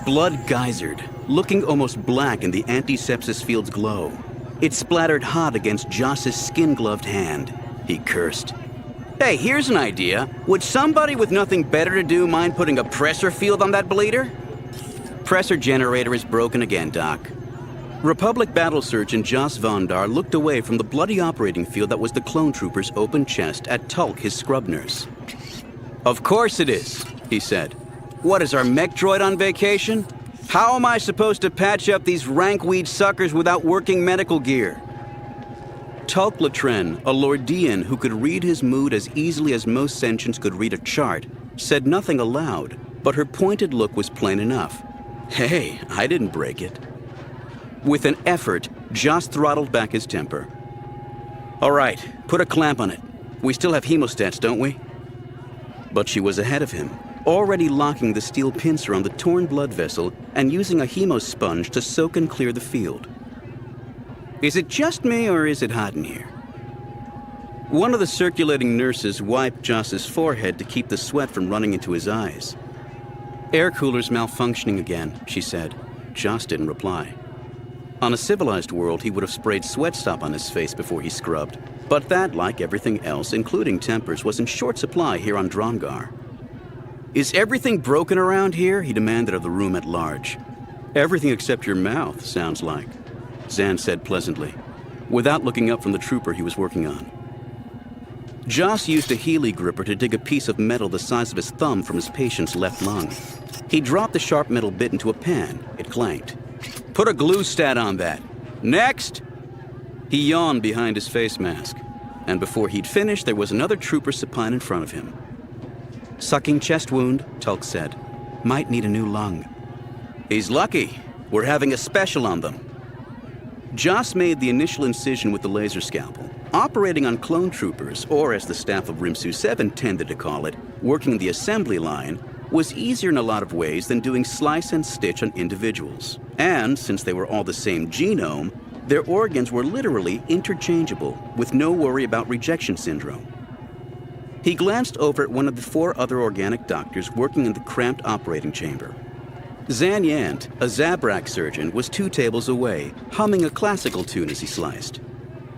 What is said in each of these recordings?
Blood geysered, looking almost black in the anti-sepsis field's glow. It splattered hot against Joss's skin-gloved hand. He cursed. Hey, here's an idea. Would somebody with nothing better to do mind putting a pressor field on that bleeder? Pressor generator is broken again, Doc. Republic battle surgeon Joss Vondar looked away from the bloody operating field that was the clone trooper's open chest at Tulk, his scrub nurse. Of course it is, he said. What, is our mech droid on vacation? How am I supposed to patch up these rankweed suckers without working medical gear? Tulk Latren, a Lordian who could read his mood as easily as most sentients could read a chart, said nothing aloud, but her pointed look was plain enough. Hey, I didn't break it. With an effort, Joss throttled back his temper. All right, put a clamp on it. We still have hemostats, don't we? But she was ahead of him, already locking the steel pincer on the torn blood vessel and using a hemosponge to soak and clear the field. Is it just me, or is it hot in here? One of the circulating nurses wiped Joss's forehead to keep the sweat from running into his eyes. Air cooler's malfunctioning again, she said. Joss didn't reply. On a civilized world, he would have sprayed sweat stop on his face before he scrubbed. But that, like everything else, including tempers, was in short supply here on Drongar. Is everything broken around here? He demanded of the room at large. Everything except your mouth, sounds like, Zan said pleasantly, without looking up from the trooper he was working on. Joss used a Healy gripper to dig a piece of metal the size of his thumb from his patient's left lung. He dropped the sharp metal bit into a pan. It clanked. Put a glue stat on that. Next! He yawned behind his face mask, and before he'd finished, there was another trooper supine in front of him. Sucking chest wound, Tulk said. Might need a new lung. He's lucky. We're having a special on them. Joss made the initial incision with the laser scalpel. Operating on clone troopers, or as the staff of Rimsu 7 tended to call it, working the assembly line, was easier in a lot of ways than doing slice and stitch on individuals. And since they were all the same genome, their organs were literally interchangeable, with no worry about rejection syndrome. He glanced over at one of the 4 other organic doctors working in the cramped operating chamber. Zan Yant, a Zabrak surgeon, was 2 tables away, humming a classical tune as he sliced.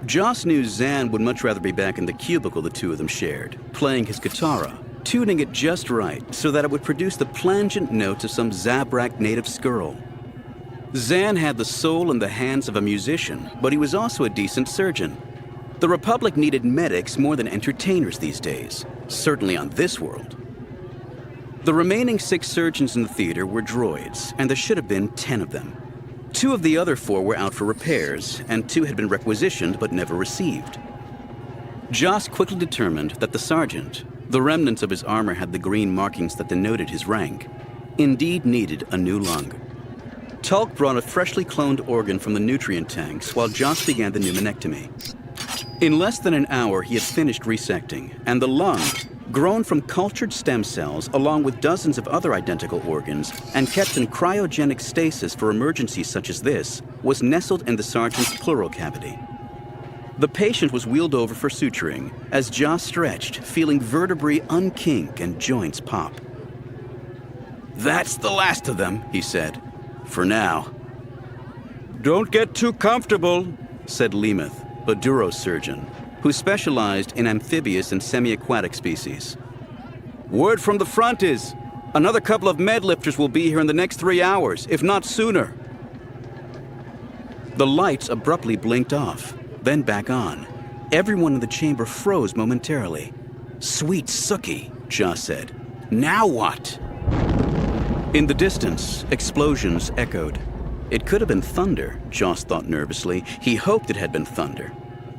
Joss knew Zan would much rather be back in the cubicle the two of them shared, playing his guitarra, tuning it just right so that it would produce the plangent notes of some Zabrak native skirl. Zan had the soul and the hands of a musician, but he was also a decent surgeon. The Republic needed medics more than entertainers these days, certainly on this world. The remaining 6 surgeons in the theater were droids, and there should have been 10 of them. 2 of the other 4 were out for repairs, and 2 had been requisitioned but never received. Joss quickly determined that the sergeant, the remnants of his armor had the green markings that denoted his rank, indeed needed a new lung. Tulk brought a freshly cloned organ from the nutrient tanks while Joss began the pneumonectomy. In less than an hour, he had finished resecting, and the lung, grown from cultured stem cells along with dozens of other identical organs and kept in cryogenic stasis for emergencies such as this, was nestled in the sergeant's pleural cavity. The patient was wheeled over for suturing as Joss stretched, feeling vertebrae unkink and joints pop. That's the last of them, he said. For now. Don't get too comfortable, said Lemeth, a Duro surgeon, who specialized in amphibious and semi-aquatic species. Word from the front is, another couple of med lifters will be here in the next 3 hours, if not sooner. The lights abruptly blinked off, then back on. Everyone in the chamber froze momentarily. Sweet Sookie, Joss said. Now what? In the distance, explosions echoed. It could have been thunder, Joss thought nervously. He hoped it had been thunder.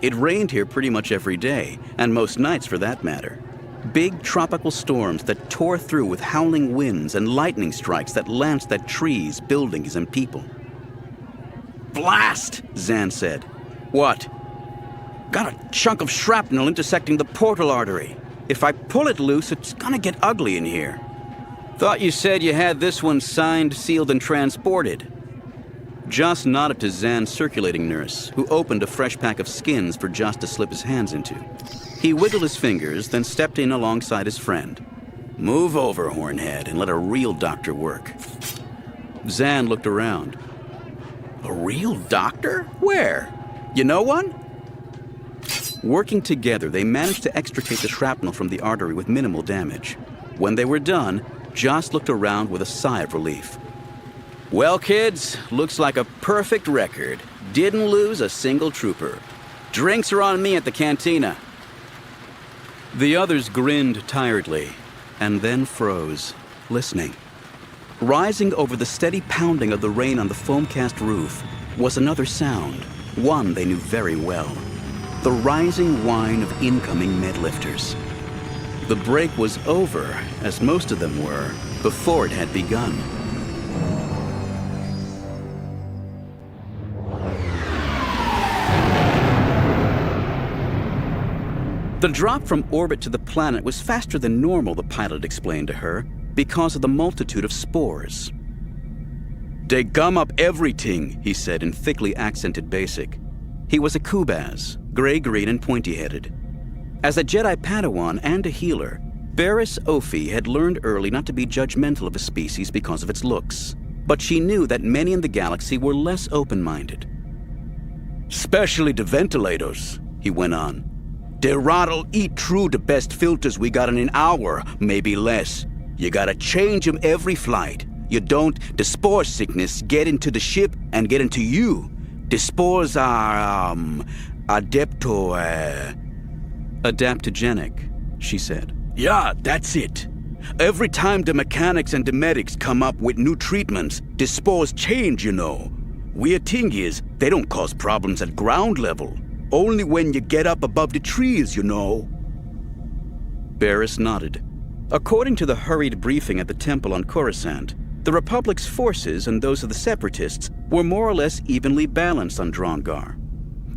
It rained here pretty much every day, and most nights for that matter. Big tropical storms that tore through with howling winds and lightning strikes that lanced at trees, buildings, and people. Blast, Zan said. What? Got a chunk of shrapnel intersecting the portal artery. If I pull it loose, it's gonna get ugly in here. Thought you said you had this one signed, sealed, and transported. Joss nodded to Zan's circulating nurse, who opened a fresh pack of skins for Joss to slip his hands into. He wiggled his fingers, then stepped in alongside his friend. Move over, Hornhead, and let a real doctor work. Zan looked around. A real doctor? Where? You know one? Working together, they managed to extricate the shrapnel from the artery with minimal damage. When they were done, Joss looked around with a sigh of relief. Well, kids, looks like a perfect record. Didn't lose a single trooper. Drinks are on me at the cantina. The others grinned tiredly, and then froze, listening. Rising over the steady pounding of the rain on the foam-cast roof was another sound, one they knew very well. The rising whine of incoming medlifters. The break was over, as most of them were, before it had begun. The drop from orbit to the planet was faster than normal, the pilot explained to her, because of the multitude of spores. They gum up everything, he said in thickly accented basic. He was a Kubaz, gray-green and pointy-headed. As a Jedi Padawan and a healer, Barriss Offee had learned early not to be judgmental of a species because of its looks, but she knew that many in the galaxy were less open-minded. Especially the ventilators, he went on. They rot'll eat through the best filters we got in an hour, maybe less. You gotta change 'em every flight. You don't, the spore sickness get into the ship and get into you. The spores are, adaptogenic, she said. Yeah, that's it. Every time the mechanics and the medics come up with new treatments, the spores change, you know. Weird thing is, they don't cause problems at ground level. Only when you get up above the trees, you know. Barriss nodded. According to the hurried briefing at the temple on Coruscant, the Republic's forces and those of the Separatists were more or less evenly balanced on Drongar.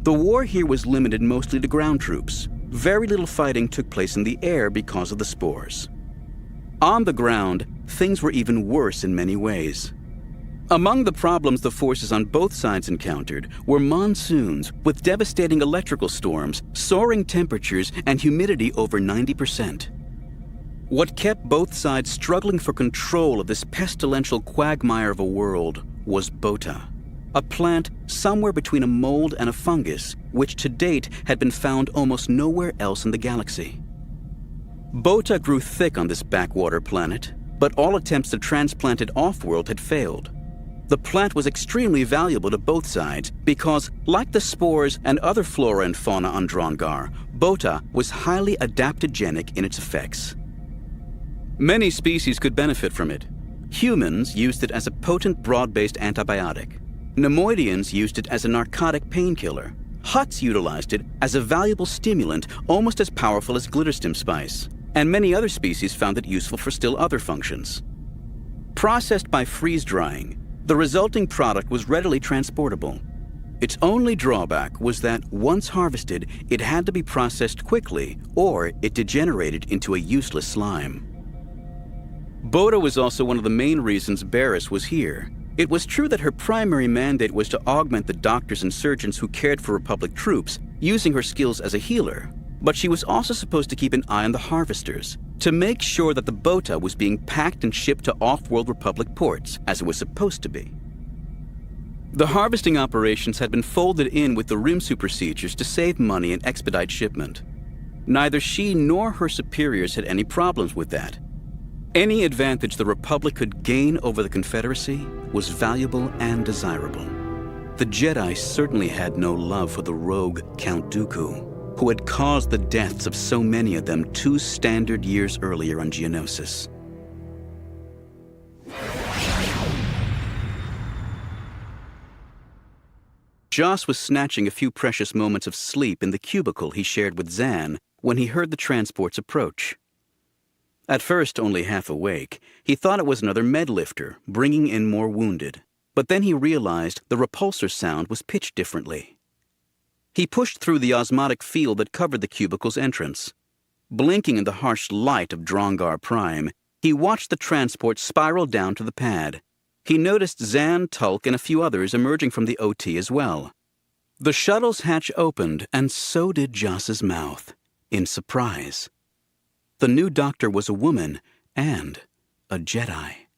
The war here was limited mostly to ground troops. Very little fighting took place in the air because of the spores. On the ground, things were even worse in many ways. Among the problems the forces on both sides encountered were monsoons with devastating electrical storms, soaring temperatures, and humidity over 90%. What kept both sides struggling for control of this pestilential quagmire of a world was Bota, a plant somewhere between a mold and a fungus, which to date had been found almost nowhere else in the galaxy. Bota grew thick on this backwater planet, but all attempts to transplant it off-world had failed. The plant was extremely valuable to both sides because, like the spores and other flora and fauna on Drongar, Bota was highly adaptogenic in its effects. Many species could benefit from it. Humans used it as a potent broad-based antibiotic. Nemoidians used it as a narcotic painkiller. Hutts utilized it as a valuable stimulant almost as powerful as glitterstim spice. And many other species found it useful for still other functions. Processed by freeze-drying, the resulting product was readily transportable. Its only drawback was that once harvested, it had to be processed quickly or it degenerated into a useless slime. Bota was also one of the main reasons Barriss was here. It was true that her primary mandate was to augment the doctors and surgeons who cared for Republic troops, using her skills as a healer. But she was also supposed to keep an eye on the harvesters, to make sure that the Bota was being packed and shipped to off-world Republic ports, as it was supposed to be. The harvesting operations had been folded in with the Rimsu procedures to save money and expedite shipment. Neither she nor her superiors had any problems with that. Any advantage the Republic could gain over the Confederacy was valuable and desirable. The Jedi certainly had no love for the rogue Count Dooku, who had caused the deaths of so many of them 2 standard years earlier on Geonosis. Joss was snatching a few precious moments of sleep in the cubicle he shared with Zan when he heard the transports approach. At first only half awake, he thought it was another medlifter bringing in more wounded, but then he realized the repulsor sound was pitched differently. He pushed through the osmotic field that covered the cubicle's entrance. Blinking in the harsh light of Drongar Prime, he watched the transport spiral down to the pad. He noticed Zan, Tulk, and a few others emerging from the OT as well. The shuttle's hatch opened, and so did Joss's mouth, in surprise. The new doctor was a woman and a Jedi.